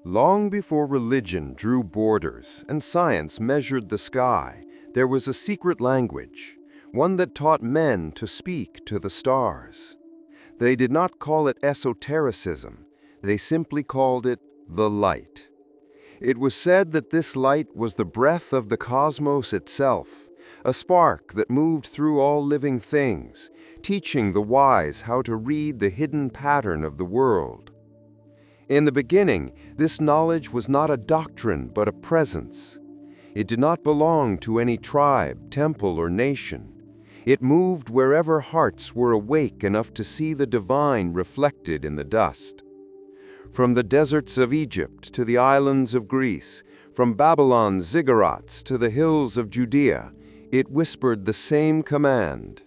Long before religion drew borders and science measured the sky, there was a secret language, one that taught men to speak to the stars. They did not call it esotericism, they simply called it the light. It was said that this light was the breath of the cosmos itself, a spark that moved through all living things, teaching the wise how to read the hidden pattern of the world. In the beginning, this knowledge was not a doctrine but a presence. It did not belong to any tribe, temple, or nation. It moved wherever hearts were awake enough to see the divine reflected in the dust. From the deserts of Egypt to the islands of Greece, from Babylon's ziggurats to the hills of Judea, it whispered the same command: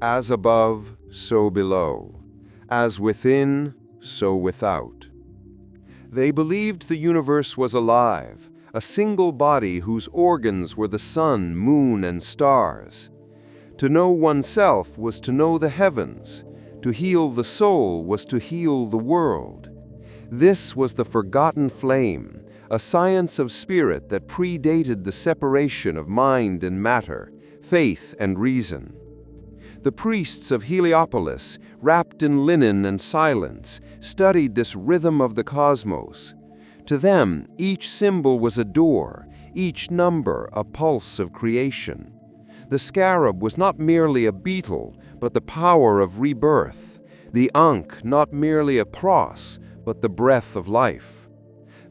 as above, so below; as within, so without. They believed the universe was alive, a single body whose organs were the sun, moon, and stars. To know oneself was to know the heavens. To heal the soul was to heal the world. This was the forgotten flame, a science of spirit that predated the separation of mind and matter, faith and reason. The priests of Heliopolis, wrapped in linen and silence, studied this rhythm of the cosmos. To them, each symbol was a door, each number a pulse of creation. The scarab was not merely a beetle, but the power of rebirth. The ankh not merely a cross, but the breath of life.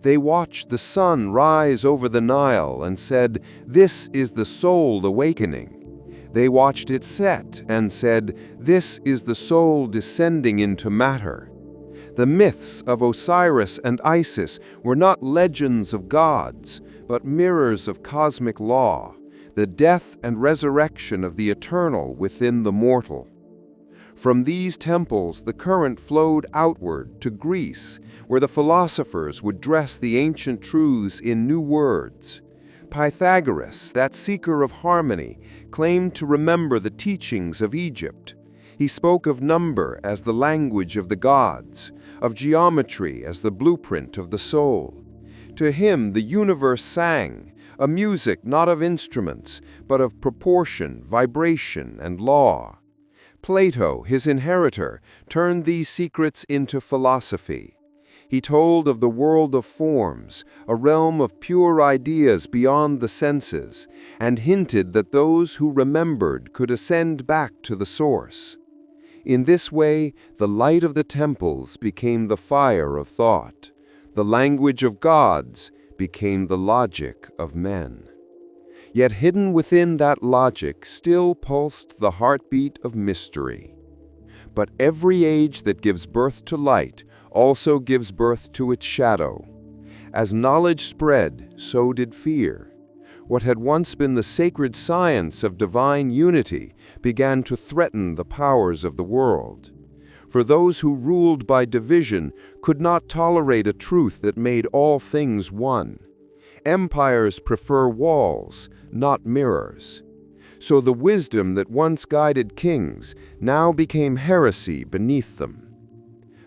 They watched the sun rise over the Nile and said, "This is the soul awakening." They watched it set and said, "This is the soul descending into matter." The myths of Osiris and Isis were not legends of gods, but mirrors of cosmic law, the death and resurrection of the eternal within the mortal. From these temples, the current flowed outward to Greece, where the philosophers would dress the ancient truths in new words. Pythagoras, that seeker of harmony, claimed to remember the teachings of Egypt. He spoke of number as the language of the gods, of geometry as the blueprint of the soul. To him, the universe sang, a music not of instruments, but of proportion, vibration, and law. Plato, his inheritor, turned these secrets into philosophy. He told of the world of forms, a realm of pure ideas beyond the senses, and hinted that those who remembered could ascend back to the source. In this way, the light of the temples became the fire of thought. The language of gods became the logic of men. Yet hidden within that logic still pulsed the heartbeat of mystery. But every age that gives birth to light also gives birth to its shadow. As knowledge spread, so did fear. What had once been the sacred science of divine unity began to threaten the powers of the world. For those who ruled by division could not tolerate a truth that made all things one. Empires prefer walls, not mirrors. So the wisdom that once guided kings now became heresy beneath them.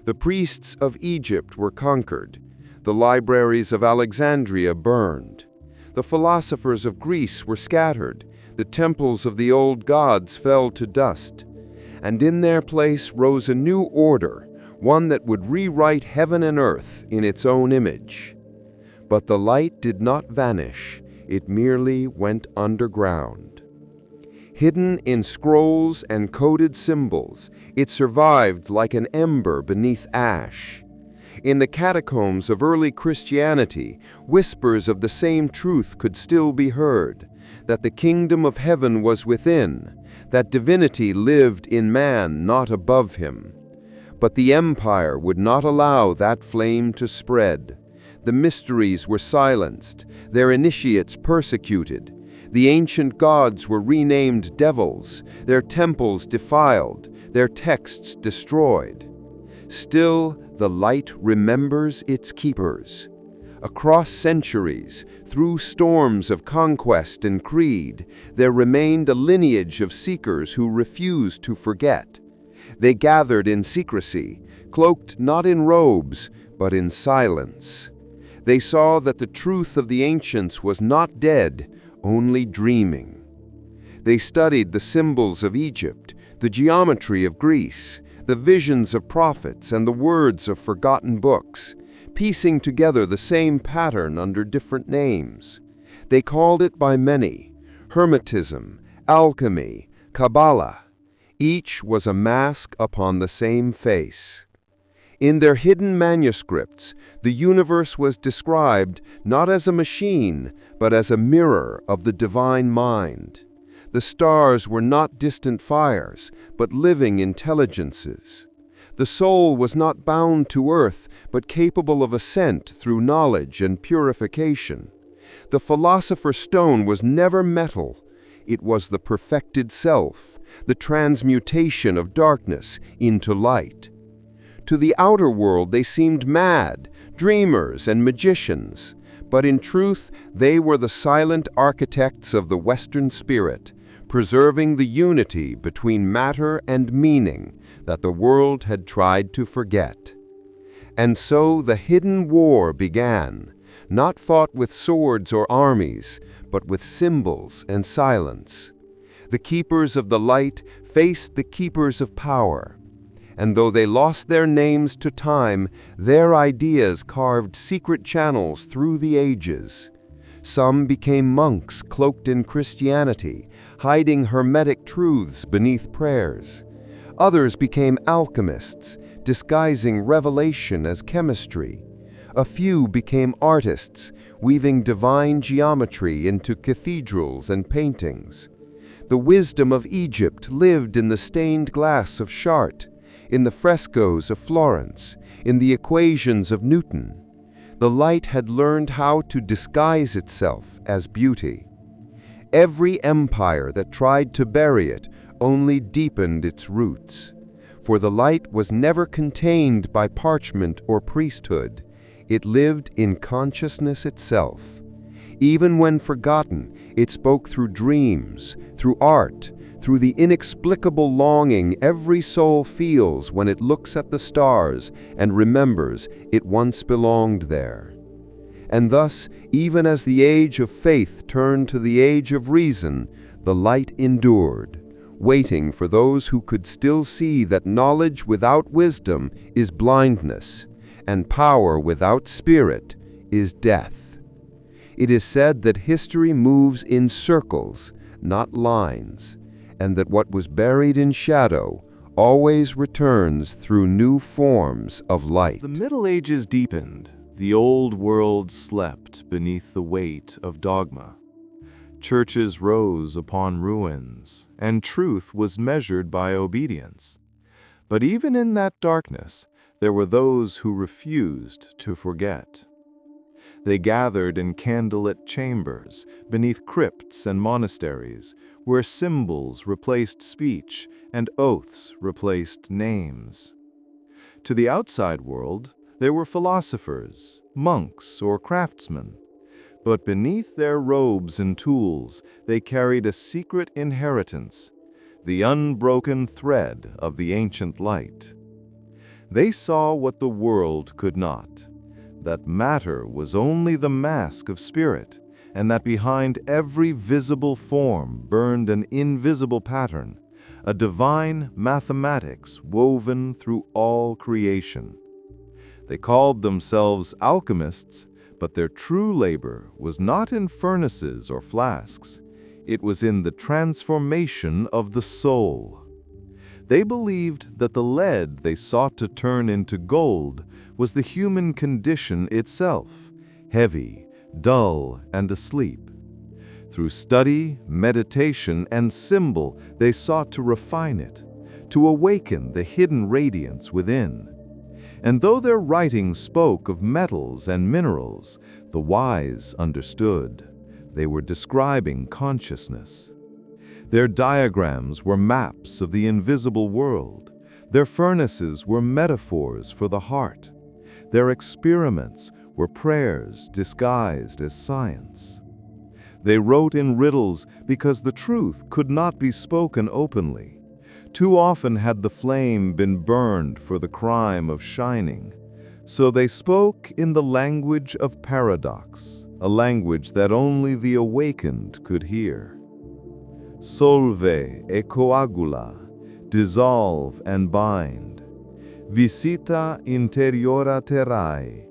The priests of Egypt were conquered. The libraries of Alexandria burned. The philosophers of Greece were scattered. The temples of the old gods fell to dust. And in their place rose a new order, one that would rewrite heaven and earth in its own image. But the light did not vanish. It merely went underground. Hidden in scrolls and coded symbols, it survived like an ember beneath ash. In the catacombs of early Christianity, whispers of the same truth could still be heard, that the kingdom of heaven was within, that divinity lived in man, not above him. But the empire would not allow that flame to spread. The mysteries were silenced, their initiates persecuted. The ancient gods were renamed devils, their temples defiled, their texts destroyed. Still, the light remembers its keepers. Across centuries, through storms of conquest and creed, there remained a lineage of seekers who refused to forget. They gathered in secrecy, cloaked not in robes, but in silence. They saw that the truth of the ancients was not dead, only dreaming. They studied the symbols of Egypt, the geometry of Greece, the visions of prophets, and the words of forgotten books, piecing together the same pattern under different names. They called it by many: Hermetism, alchemy, Kabbalah. Each was a mask upon the same face. In their hidden manuscripts, the universe was described not as a machine, but as a mirror of the divine mind. The stars were not distant fires, but living intelligences. The soul was not bound to earth, but capable of ascent through knowledge and purification. The philosopher's stone was never metal. It was the perfected self, the transmutation of darkness into light. To the outer world they seemed mad, dreamers and magicians, but in truth they were the silent architects of the Western spirit, preserving the unity between matter and meaning that the world had tried to forget. And so the hidden war began, not fought with swords or armies, but with symbols and silence. The keepers of the light faced the keepers of power, and though they lost their names to time, their ideas carved secret channels through the ages. Some became monks cloaked in Christianity, hiding hermetic truths beneath prayers. Others became alchemists, disguising revelation as chemistry. A few became artists, weaving divine geometry into cathedrals and paintings. The wisdom of Egypt lived in the stained glass of Chartres, in the frescoes of Florence, in the equations of Newton. The light had learned how to disguise itself as beauty. Every empire that tried to bury it only deepened its roots, for the light was never contained by parchment or priesthood. It lived in consciousness itself. Even when forgotten, it spoke through dreams, through art, through the inexplicable longing every soul feels when it looks at the stars and remembers it once belonged there. And thus, even as the age of faith turned to the age of reason, the light endured, waiting for those who could still see that knowledge without wisdom is blindness, and power without spirit is death. It is said that history moves in circles, not lines, and that what was buried in shadow always returns through new forms of light. As the Middle Ages deepened, the old world slept beneath the weight of dogma. Churches rose upon ruins, and truth was measured by obedience. But even in that darkness, there were those who refused to forget. They gathered in candlelit chambers, beneath crypts and monasteries, where symbols replaced speech and oaths replaced names. To the outside world, there were philosophers, monks, or craftsmen. But beneath their robes and tools, they carried a secret inheritance, the unbroken thread of the ancient light. They saw what the world could not, that matter was only the mask of spirit, and that behind every visible form burned an invisible pattern, a divine mathematics woven through all creation. They called themselves alchemists, but their true labor was not in furnaces or flasks. It was in the transformation of the soul. They believed that the lead they sought to turn into gold was the human condition itself, heavy, dull, and asleep. Through study, meditation, and symbol, they sought to refine it, to awaken the hidden radiance within. And though their writings spoke of metals and minerals, the wise understood. They were describing consciousness. Their diagrams were maps of the invisible world. Their furnaces were metaphors for the heart. Their experiments were prayers disguised as science. They wrote in riddles because the truth could not be spoken openly. Too often had the flame been burned for the crime of shining. So they spoke in the language of paradox, a language that only the awakened could hear. Solve e coagula, dissolve and bind. Visita interiora terrae,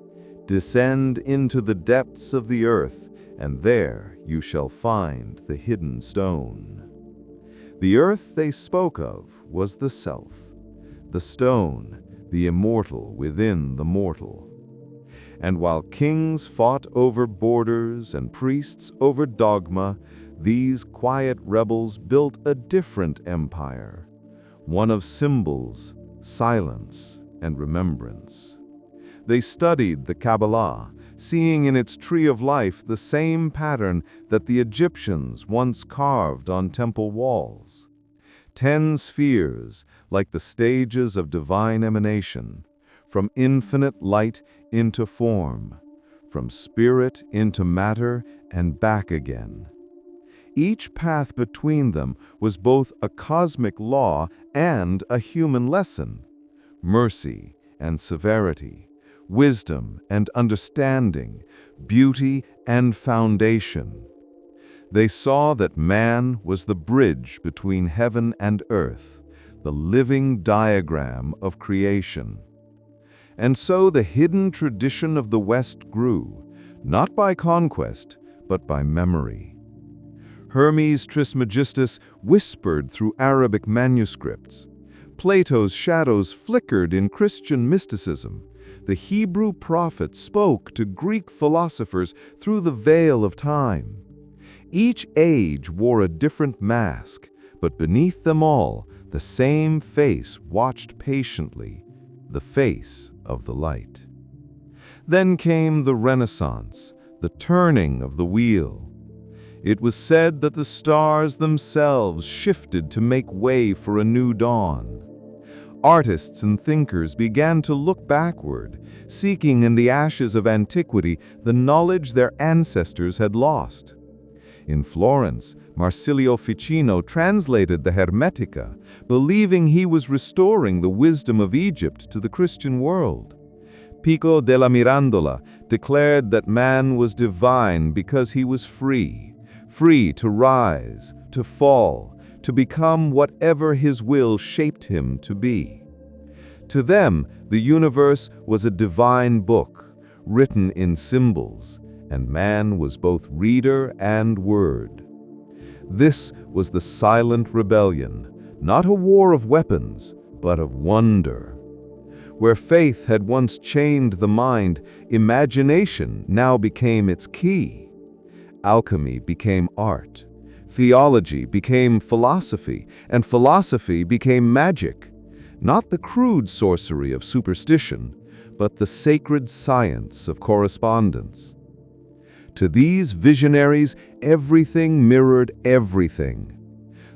descend into the depths of the earth, and there you shall find the hidden stone. The earth they spoke of was the self, the stone, the immortal within the mortal. And while kings fought over borders and priests over dogma, these quiet rebels built a different empire, one of symbols, silence, and remembrance. They studied the Kabbalah, seeing in its tree of life the same pattern that the Egyptians once carved on temple walls. 10 spheres, like the stages of divine emanation, from infinite light into form, from spirit into matter and back again. Each path between them was both a cosmic law and a human lesson, mercy and severity, wisdom and understanding, beauty and foundation. They saw that man was the bridge between heaven and earth, the living diagram of creation. And so the hidden tradition of the West grew, not by conquest, but by memory. Hermes Trismegistus whispered through Arabic manuscripts. Plato's shadows flickered in Christian mysticism. The Hebrew prophet spoke to Greek philosophers through the veil of time. Each age wore a different mask, but beneath them all, the same face watched patiently, the face of the light. Then came the Renaissance, the turning of the wheel. It was said that the stars themselves shifted to make way for a new dawn. Artists and thinkers began to look backward, seeking in the ashes of antiquity the knowledge their ancestors had lost. In Florence, Marsilio Ficino translated the Hermetica, believing he was restoring the wisdom of Egypt to the Christian world. Pico della Mirandola declared that man was divine because he was free, free to rise, to fall, to become whatever his will shaped him to be. To them, the universe was a divine book, written in symbols, and man was both reader and word. This was the silent rebellion, not a war of weapons, but of wonder. Where faith had once chained the mind, imagination now became its key. Alchemy became art. Theology became philosophy, and philosophy became magic. Not the crude sorcery of superstition, but the sacred science of correspondence. To these visionaries, everything mirrored everything.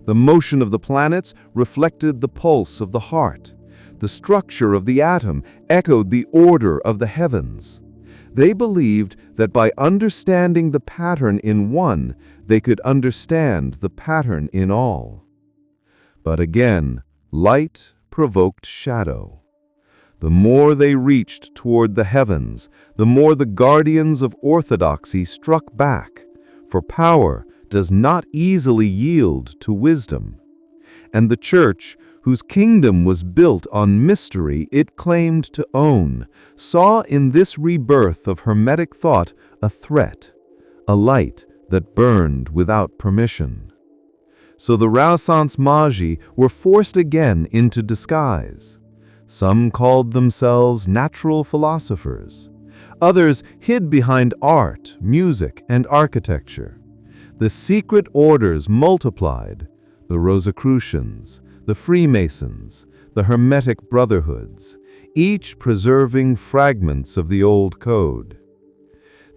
The motion of the planets reflected the pulse of the heart. The structure of the atom echoed the order of the heavens. They believed that by understanding the pattern in one, they could understand the pattern in all. But again, light provoked shadow. The more they reached toward the heavens, the more the guardians of orthodoxy struck back, for power does not easily yield to wisdom. And the Church, whose kingdom was built on mystery it claimed to own, saw in this rebirth of Hermetic thought a threat, a light that burned without permission. So the Renaissance Magi were forced again into disguise. Some called themselves natural philosophers. Others hid behind art, music, and architecture. The secret orders multiplied: the Rosicrucians, the Freemasons, the Hermetic Brotherhoods, each preserving fragments of the old code.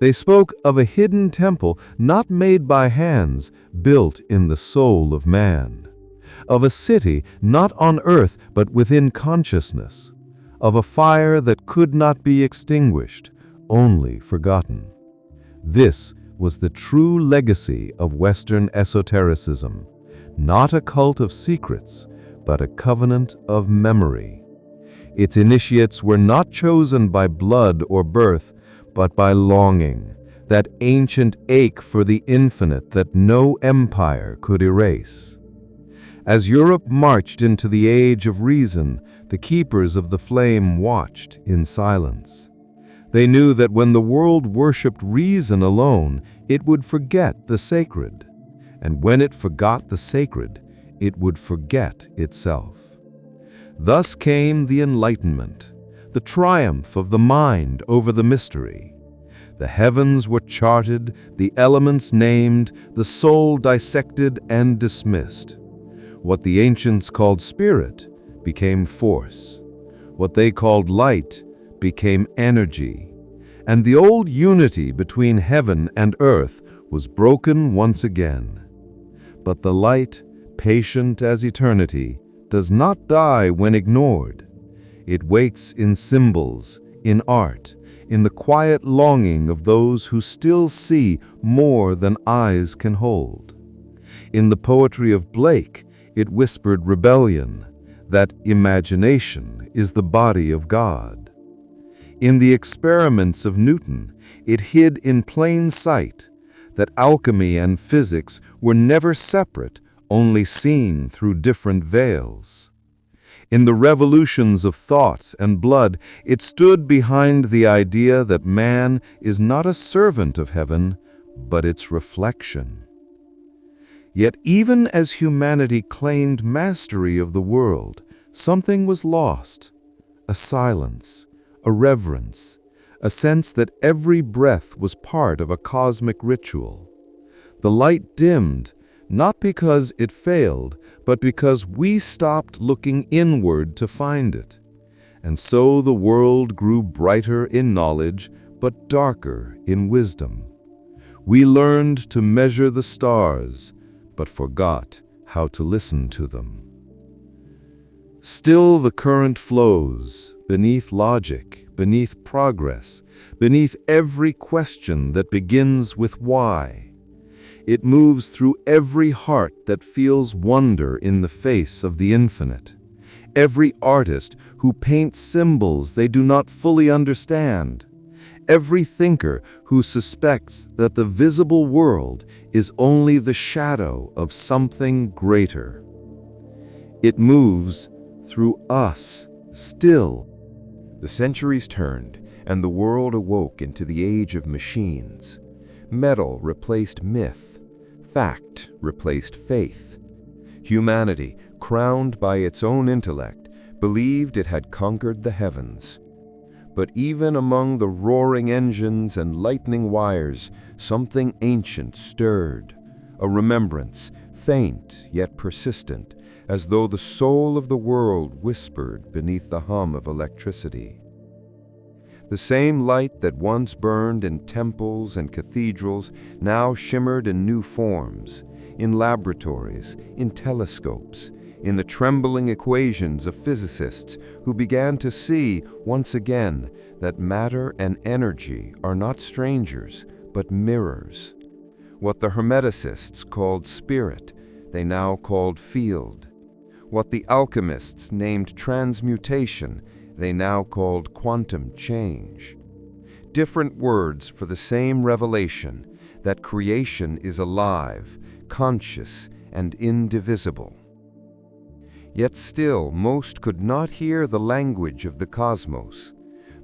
They spoke of a hidden temple not made by hands, built in the soul of man. Of a city not on earth but within consciousness. Of a fire that could not be extinguished, only forgotten. This was the true legacy of Western esotericism, not a cult of secrets, but a covenant of memory. Its initiates were not chosen by blood or birth, but by longing, that ancient ache for the infinite that no empire could erase. As Europe marched into the age of reason, the keepers of the flame watched in silence. They knew that when the world worshipped reason alone, it would forget the sacred. And when it forgot the sacred, it would forget itself. Thus came the Enlightenment, the triumph of the mind over the mystery. The heavens were charted, the elements named, the soul dissected and dismissed. What the ancients called spirit became force. What they called light became energy. And the old unity between heaven and earth was broken once again. But the light, patient as eternity, does not die when ignored. It waits in symbols, in art, in the quiet longing of those who still see more than eyes can hold. In the poetry of Blake, it whispered rebellion, that imagination is the body of God. In the experiments of Newton, it hid in plain sight that alchemy and physics were never separate, only seen through different veils. In the revolutions of thought and blood, it stood behind the idea that man is not a servant of heaven, but its reflection. Yet even as humanity claimed mastery of the world, something was lost. A silence, a reverence, a sense that every breath was part of a cosmic ritual. The light dimmed, not because it failed, but because we stopped looking inward to find it. And so the world grew brighter in knowledge, but darker in wisdom. We learned to measure the stars, but forgot how to listen to them. Still the current flows, beneath logic, beneath progress, beneath every question that begins with why. It moves through every heart that feels wonder in the face of the infinite. Every artist who paints symbols they do not fully understand. Every thinker who suspects that the visible world is only the shadow of something greater. It moves through us still. The centuries turned, and the world awoke into the age of machines. Metal replaced myth. Fact replaced faith. Humanity, crowned by its own intellect, believed it had conquered the heavens. But even among the roaring engines and lightning wires, something ancient stirred, a remembrance, faint yet persistent, as though the soul of the world whispered beneath the hum of electricity. The same light that once burned in temples and cathedrals now shimmered in new forms, in laboratories, in telescopes, in the trembling equations of physicists who began to see, once again, that matter and energy are not strangers, but mirrors. What the Hermeticists called spirit, they now called field. What the alchemists named transmutation, they now called quantum change. Different words for the same revelation, that creation is alive, conscious, and indivisible. Yet still, most could not hear the language of the cosmos.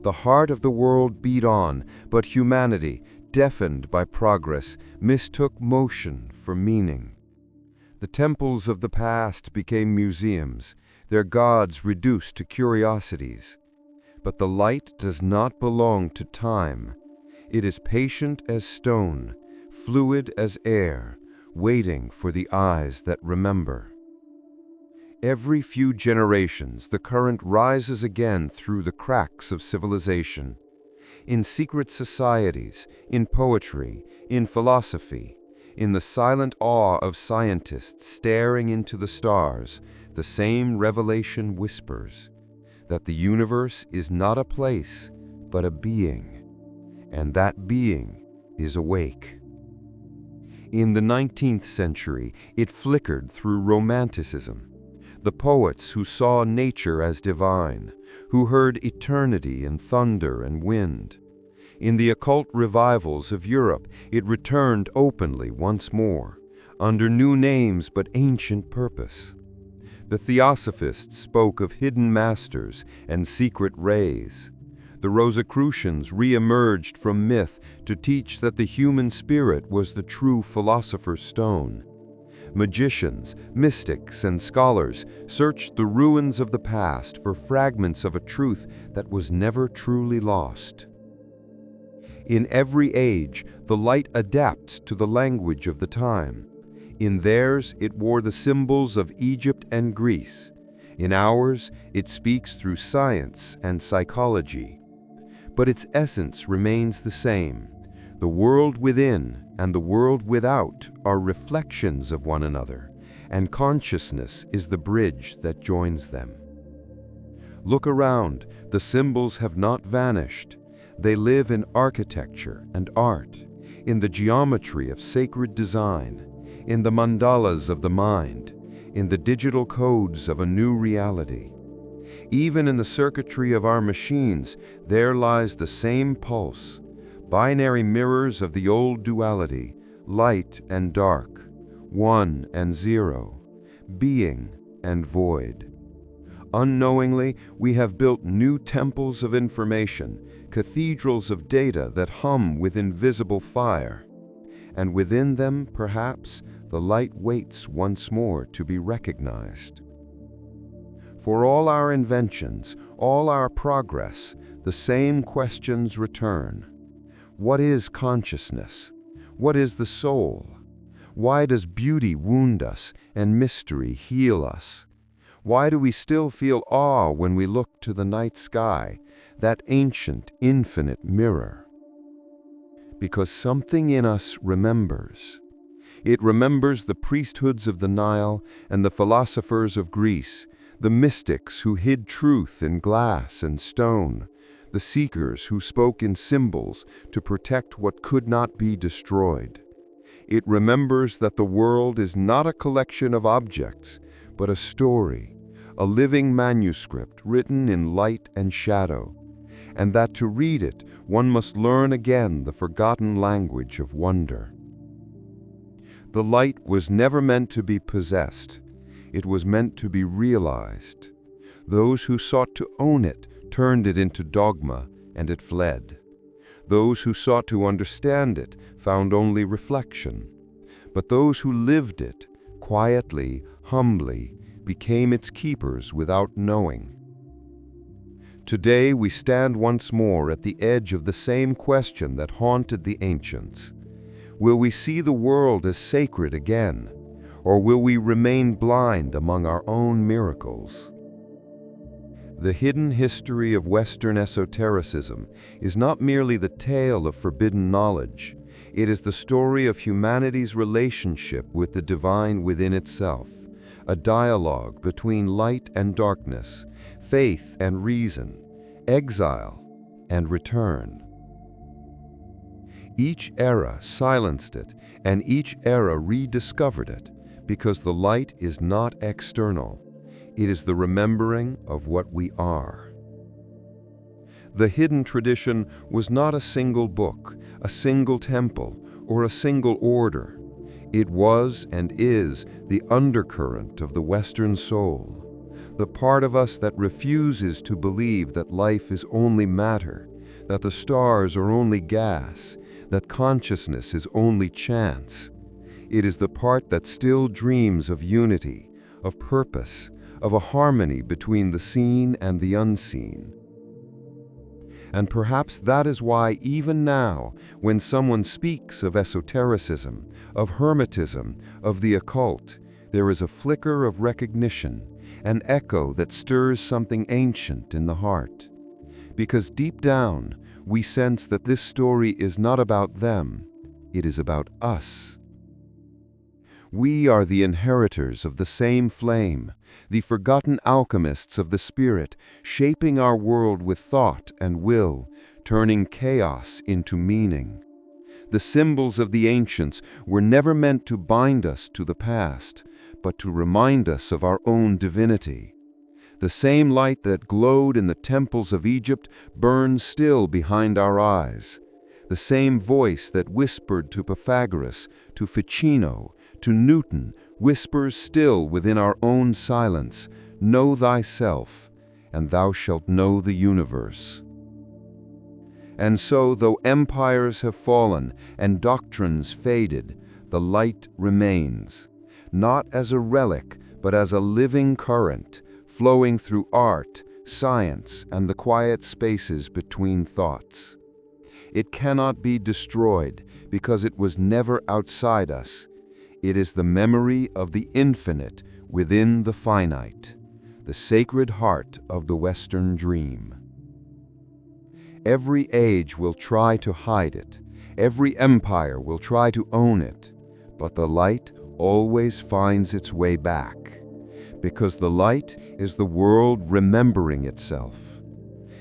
The heart of the world beat on, but humanity, deafened by progress, mistook motion for meaning. The temples of the past became museums, their gods reduced to curiosities. But the light does not belong to time. It is patient as stone, fluid as air, waiting for the eyes that remember. Every few generations, the current rises again through the cracks of civilization. In secret societies, in poetry, in philosophy, in the silent awe of scientists staring into the stars, the same revelation whispers that the universe is not a place, but a being, and that being is awake. In the 19th century, it flickered through Romanticism. The poets who saw nature as divine, who heard eternity in thunder and wind. In the occult revivals of Europe, it returned openly once more, under new names but ancient purpose. The Theosophists spoke of hidden masters and secret rays. The Rosicrucians re-emerged from myth to teach that the human spirit was the true philosopher's stone. Magicians, mystics, and scholars searched the ruins of the past for fragments of a truth that was never truly lost. In every age, the light adapts to the language of the time. In theirs, it wore the symbols of Egypt and Greece. In ours, it speaks through science and psychology. But its essence remains the same. The world within and the world without are reflections of one another, and consciousness is the bridge that joins them. Look around, the symbols have not vanished. They live in architecture and art, in the geometry of sacred design, in the mandalas of the mind, in the digital codes of a new reality. Even in the circuitry of our machines, there lies the same pulse, binary mirrors of the old duality, light and dark, one and zero, being and void. Unknowingly, we have built new temples of information, cathedrals of data that hum with invisible fire. And within them, perhaps, the light waits once more to be recognized. For all our inventions, all our progress, the same questions return. What is consciousness? What is the soul? Why does beauty wound us and mystery heal us? Why do we still feel awe when we look to the night sky, that ancient, infinite mirror? Because something in us remembers. It remembers the priesthoods of the Nile and the philosophers of Greece, the mystics who hid truth in glass and stone, the seekers who spoke in symbols to protect what could not be destroyed. It remembers that the world is not a collection of objects, but a story, a living manuscript written in light and shadow, and that to read it, one must learn again the forgotten language of wonder. The light was never meant to be possessed. It was meant to be realized. Those who sought to own it turned it into dogma, and it fled. Those who sought to understand it found only reflection. But those who lived it, quietly, humbly, became its keepers without knowing. Today we stand once more at the edge of the same question that haunted the ancients. Will we see the world as sacred again, or will we remain blind among our own miracles? The hidden history of Western esotericism is not merely the tale of forbidden knowledge. It is the story of humanity's relationship with the divine within itself, a dialogue between light and darkness, faith and reason, exile and return. Each era silenced it, and each era rediscovered it, because the light is not external. It is the remembering of what we are. The hidden tradition was not a single book, a single temple, or a single order. It was and is the undercurrent of the Western soul, the part of us that refuses to believe that life is only matter, that the stars are only gas, that consciousness is only chance. It is the part that still dreams of unity, of purpose, of a harmony between the seen and the unseen. And perhaps that is why even now, when someone speaks of esotericism, of hermetism, of the occult, there is a flicker of recognition, an echo that stirs something ancient in the heart. Because deep down, we sense that this story is not about them, it is about us. We are the inheritors of the same flame, the forgotten alchemists of the spirit, shaping our world with thought and will, turning chaos into meaning. The symbols of the ancients were never meant to bind us to the past, but to remind us of our own divinity. The same light that glowed in the temples of Egypt burns still behind our eyes. The same voice that whispered to Pythagoras, to Ficino, to Newton, whispers still within our own silence, "Know thyself, and thou shalt know the universe." And so, though empires have fallen and doctrines faded, the light remains, not as a relic, but as a living current, flowing through art, science, and the quiet spaces between thoughts. It cannot be destroyed because it was never outside us. It is the memory of the infinite within the finite, the sacred heart of the Western dream. Every age will try to hide it. Every empire will try to own it. But the light always finds its way back, because the light is the world remembering itself.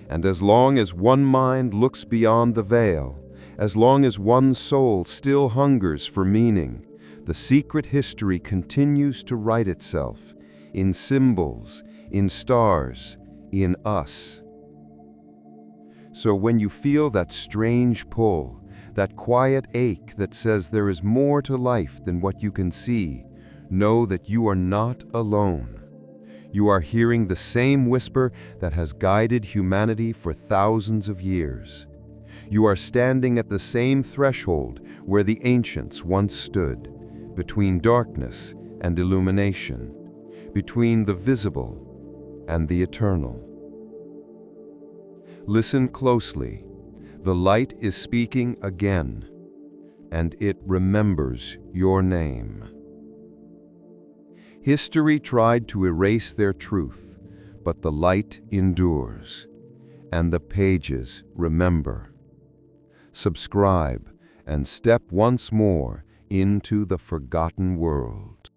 And as long as one mind looks beyond the veil, as long as one soul still hungers for meaning, the secret history continues to write itself in symbols, in stars, in us. So when you feel that strange pull, that quiet ache that says there is more to life than what you can see, know that you are not alone. You are hearing the same whisper that has guided humanity for thousands of years. You are standing at the same threshold where the ancients once stood, between darkness and illumination, between the visible and the eternal. Listen closely. The light is speaking again, and it remembers your name. History tried to erase their truth, but the light endures, and the pages remember. Subscribe and step once more into the forgotten world.